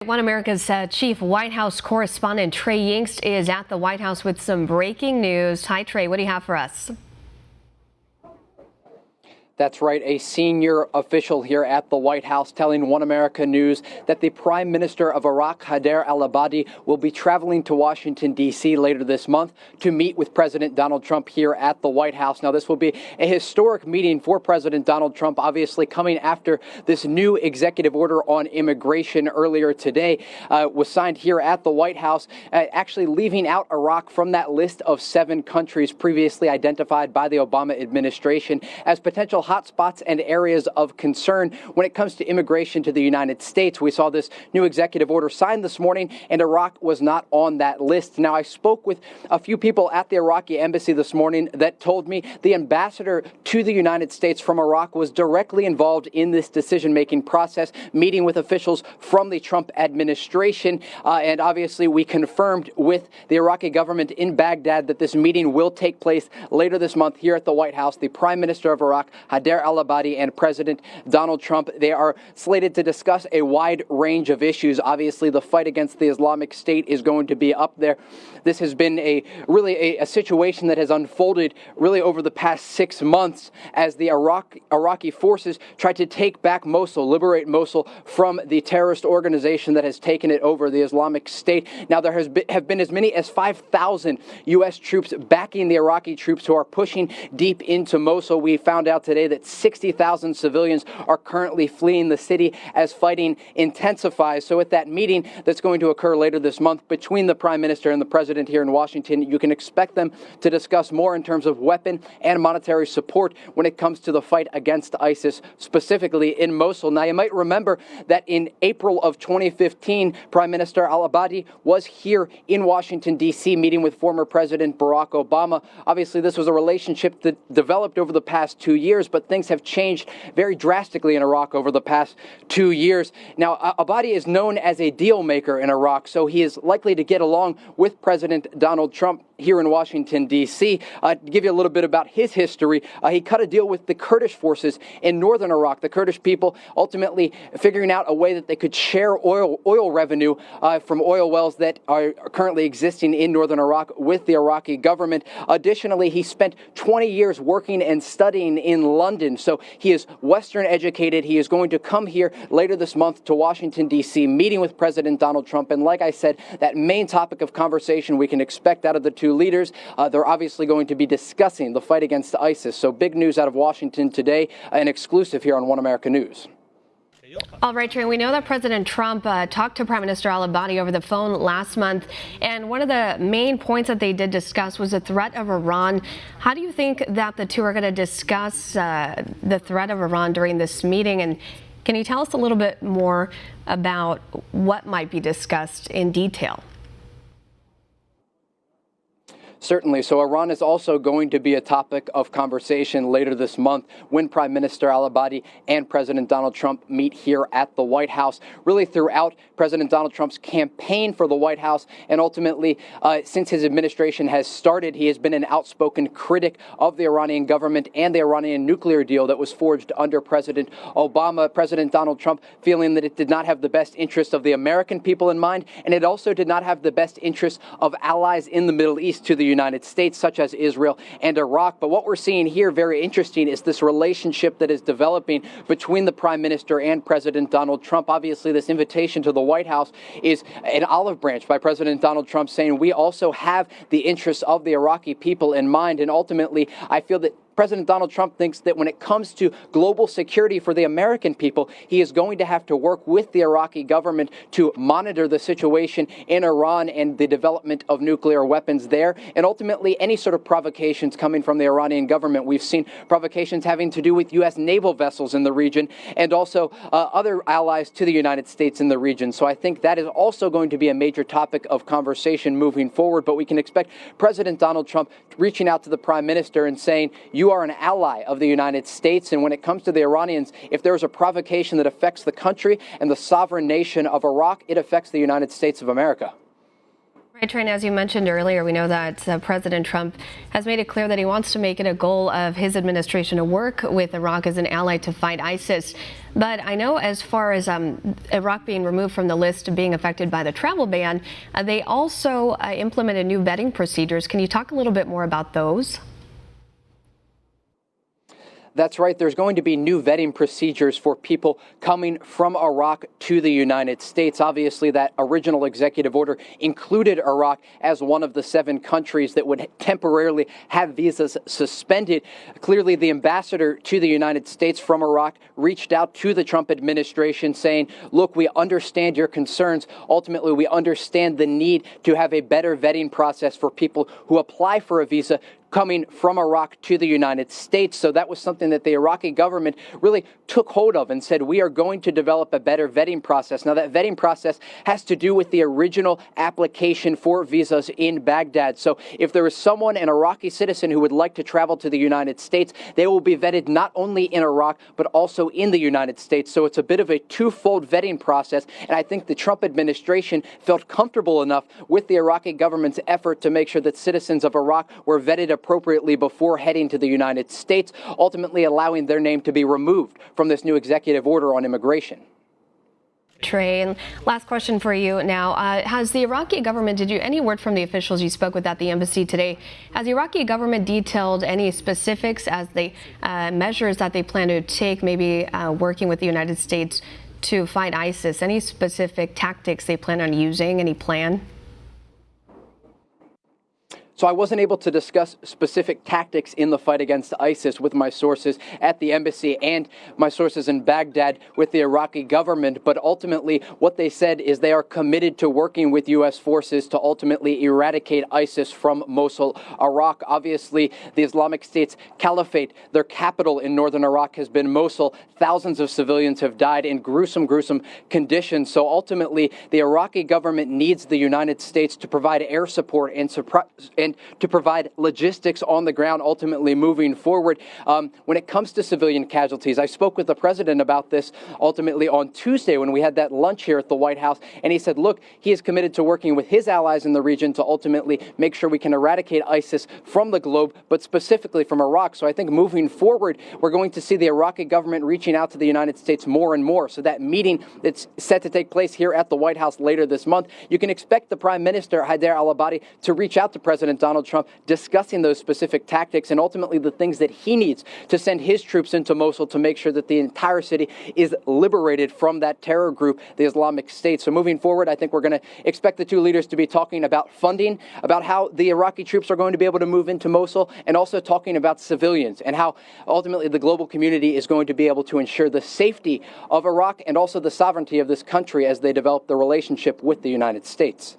One America's chief White House correspondent Trey Yingst is at the White House with some breaking news. Hi, Trey. What do you have for us? That's right. A senior official here at the White House telling One America News that the Prime Minister of Iraq, al-Abadi, will be traveling to Washington, D.C. later this month to meet with President Donald Trump here at the White House. Now, this will be a historic meeting for President Donald Trump, obviously coming after this new executive order on immigration earlier today was signed here at the White House, actually leaving out Iraq from that list of 7 countries previously identified by the Obama administration as potential hotspots and areas of concern when it comes to immigration to the United States. We saw this new executive order signed this morning, and Iraq was not on that list. Now, I spoke with a few people at the Iraqi embassy this morning that told me the ambassador to the United States from Iraq was directly involved in this decision-making process, meeting with officials from the Trump administration. And obviously, we confirmed with the Iraqi government in Baghdad that this meeting will take place later this month here at the White House. The Prime Minister of Iraq, al-Abadi, and President Donald Trump, they are slated to discuss a wide range of issues. Obviously, the fight against the Islamic State is going to be up there. This has been a situation that has unfolded really over the past 6 months as the Iraqi forces try to take back Mosul, liberate Mosul from the terrorist organization that has taken it over, the Islamic State. Now, there have been as many as 5,000 U.S. troops backing the Iraqi troops who are pushing deep into Mosul. We found out today that 60,000 civilians are currently fleeing the city as fighting intensifies. So at that meeting that's going to occur later this month between the Prime Minister and the President here in Washington, you can expect them to discuss more in terms of weapon and monetary support when it comes to the fight against ISIS, specifically in Mosul. Now, you might remember that in April of 2015, Prime Minister al-Abadi was here in Washington, D.C., meeting with former President Barack Obama. Obviously, this was a relationship that developed over the past 2 years, but things have changed very drastically in Iraq over the past 2 years. Now, Abadi is known as a deal maker in Iraq, so he is likely to get along with President Donald Trump here in Washington, D.C. To give you a little bit about his history, he cut a deal with the Kurdish forces in northern Iraq, the Kurdish people ultimately figuring out a way that they could share oil revenue from oil wells that are currently existing in northern Iraq with the Iraqi government. Additionally, he spent 20 years working and studying in London, so he is Western educated. He is going to come here later this month to Washington, D.C., meeting with President Donald Trump. And like I said, that main topic of conversation we can expect out of the two leaders, they're obviously going to be discussing the fight against ISIS. So big news out of Washington today, an exclusive here on One America News. All right, Trey, we know that President Trump talked to Prime Minister al-Abadi over the phone last month, and one of the main points that they did discuss was the threat of Iran. How do you think that the two are going to discuss the threat of Iran during this meeting? And can you tell us a little bit more about what might be discussed in detail? Certainly. So Iran is also going to be a topic of conversation later this month when Prime Minister al-Abadi and President Donald Trump meet here at the White House. Really throughout President Donald Trump's campaign for the White House, and ultimately since his administration has started, he has been an outspoken critic of the Iranian government and the Iranian nuclear deal that was forged under President Obama. President Donald Trump feeling that it did not have the best interest of the American people in mind, and it also did not have the best interests of allies in the Middle East to the United States, such as Israel and Iraq. But what we're seeing here, very interesting, is this relationship that is developing between the Prime Minister and President Donald Trump. Obviously, this invitation to the White House is an olive branch by President Donald Trump saying we also have the interests of the Iraqi people in mind. And ultimately, I feel that President Donald Trump thinks that when it comes to global security for the American people, he is going to have to work with the Iraqi government to monitor the situation in Iran and the development of nuclear weapons there. And ultimately, any sort of provocations coming from the Iranian government. We've seen provocations having to do with U.S. naval vessels in the region and also other allies to the United States in the region. So I think that is also going to be a major topic of conversation moving forward. But we can expect President Donald Trump reaching out to the Prime Minister and saying, you are an ally of the United States, and when it comes to the Iranians, if there is a provocation that affects the country and the sovereign nation of Iraq, it affects the United States of America. Right, Trey, as you mentioned earlier, we know that President Trump has made it clear that he wants to make it a goal of his administration to work with Iraq as an ally to fight ISIS. But I know as far as Iraq being removed from the list of being affected by the travel ban, they also implemented new vetting procedures. Can you talk a little bit more about those? That's right. There's going to be new vetting procedures for people coming from Iraq to the United States. Obviously, that original executive order included Iraq as one of the 7 countries that would temporarily have visas suspended. Clearly, the ambassador to the United States from Iraq reached out to the Trump administration saying, look, we understand your concerns. Ultimately, we understand the need to have a better vetting process for people who apply for a visa coming from Iraq to the United States. So that was something that the Iraqi government really took hold of and said, we are going to develop a better vetting process. Now, that vetting process has to do with the original application for visas in Baghdad. So if there is someone, an Iraqi citizen, who would like to travel to the United States, they will be vetted not only in Iraq, but also in the United States. So it's a bit of a twofold vetting process. And I think the Trump administration felt comfortable enough with the Iraqi government's effort to make sure that citizens of Iraq were vetted appropriately before heading to the United States, ultimately allowing their name to be removed from this new executive order on immigration. Trey, and last question for you now. Has the Iraqi government, did you any word from the officials you spoke with at the embassy today, has the Iraqi government detailed any specifics as the measures that they plan to take, maybe working with the United States to fight ISIS? Any specific tactics they plan on using, any plan? So I wasn't able to discuss specific tactics in the fight against ISIS with my sources at the embassy and my sources in Baghdad with the Iraqi government. But ultimately, what they said is they are committed to working with U.S. forces to ultimately eradicate ISIS from Mosul, Iraq. Obviously, the Islamic State's caliphate, their capital in northern Iraq, has been Mosul. Thousands of civilians have died in gruesome conditions. So ultimately, the Iraqi government needs the United States to provide air support and to provide logistics on the ground, ultimately moving forward. When it comes to civilian casualties, I spoke with the president about this ultimately on Tuesday when we had that lunch here at the White House, and he said, look, he is committed to working with his allies in the region to ultimately make sure we can eradicate ISIS from the globe, but specifically from Iraq. So I think moving forward, we're going to see the Iraqi government reaching out to the United States more and more. So that meeting that's set to take place here at the White House later this month, you can expect the Prime Minister, al-Abadi, to reach out to President Donald Trump, discussing those specific tactics and ultimately the things that he needs to send his troops into Mosul to make sure that the entire city is liberated from that terror group, the Islamic State. So moving forward, I think we're going to expect the two leaders to be talking about funding, about how the Iraqi troops are going to be able to move into Mosul, and also talking about civilians and how ultimately the global community is going to be able to ensure the safety of Iraq and also the sovereignty of this country as they develop the relationship with the United States.